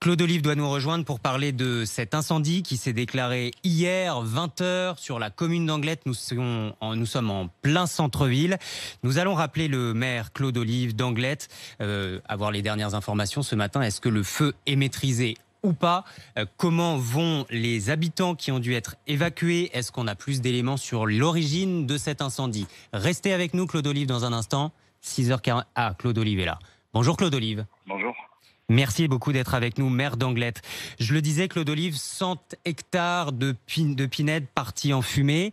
Claude Olive doit nous rejoindre pour parler de cet incendie qui s'est déclaré hier 20h sur la commune d'Anglet. Nous sommes en plein centre-ville. Nous allons rappeler le maire Claude Olive d'Anglet, avoir les dernières informations ce matin. Est-ce que le feu est maîtrisé ou pas? Comment vont les habitants qui ont dû être évacués? Est-ce qu'on a plus d'éléments sur l'origine de cet incendie? Restez avec nous, Claude Olive, dans un instant. 6h40. Ah, Claude Olive est là. Bonjour Claude Olive. Bonjour. Merci beaucoup d'être avec nous, maire d'Anglet. Je le disais, Claude Olive, 100 hectares de pinèdes partis en fumée.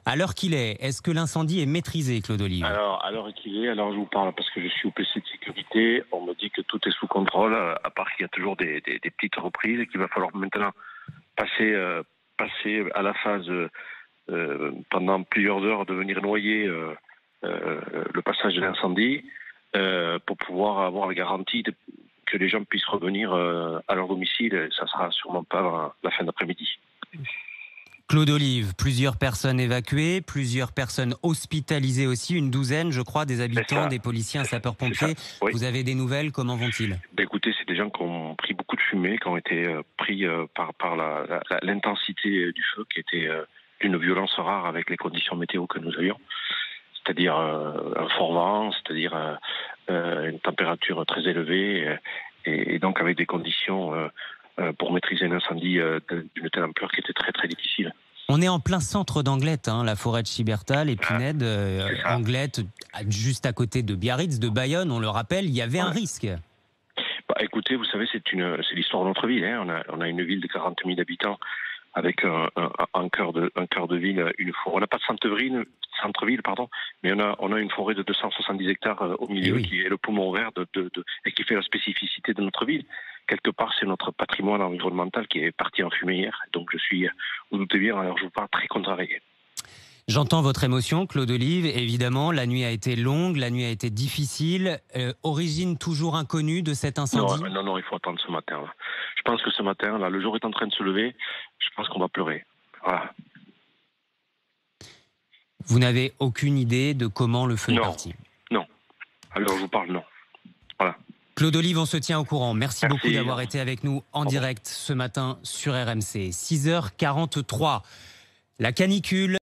À l'heure qu'il est-ce que l'incendie est maîtrisé, Claude Olive? Alors, à l'heure qu'il est, je vous parle parce que je suis au PC de sécurité. On me dit que tout est sous contrôle, à part qu'il y a toujours des petites reprises et qu'il va falloir maintenant passer à la phase pendant plusieurs heures de venir noyer le passage de l'incendie pour pouvoir avoir la garantie que les gens puissent revenir à leur domicile. Ça sera sûrement pas avant la fin d'après-midi. Claude Olive, plusieurs personnes évacuées, plusieurs personnes hospitalisées aussi, une douzaine, je crois, des habitants, des policiers, un sapeur-pompier. Oui. Vous avez des nouvelles? Comment vont-ils? Écoutez, c'est des gens qui ont pris beaucoup de fumée, qui ont été pris par l'intensité du feu, qui était d'une violence rare avec les conditions météo que nous avions. C'est-à-dire un fort vent, c'est-à-dire une température très élevée, et donc avec des conditions pour maîtriser un incendie d'une telle ampleur qui était très très difficile. On est en plein centre d'Anglet, la forêt de Chibertal, les pinèdes, Anglet, juste à côté de Biarritz, de Bayonne, on le rappelle, il y avait un risque. Écoutez, vous savez, c'est l'histoire de notre ville. On a une ville de 40 000 habitants avec un cœur de ville, on n'a pas de centre-ville, mais on a une forêt de 270 hectares au milieu, qui est le poumon vert et qui fait la spécificité de notre ville. Quelque part, c'est notre patrimoine environnemental qui est parti en fumée hier. Donc je suis, vous doutez bien, alors je vous parle, très contrarié. J'entends votre émotion, Claude Olive. Évidemment, la nuit a été longue, la nuit a été difficile. Origine toujours inconnue de cet incendie? Non, il faut attendre ce matin. Là. Je pense que ce matin, là, le jour est en train de se lever. Je pense qu'on va pleurer. Voilà. Vous n'avez aucune idée de comment le feu est parti? Non. Alors je vous parle, non. Voilà. Claude Olive, on se tient au courant. Merci beaucoup d'avoir été avec nous en direct ce matin sur RMC. 6h43. La canicule.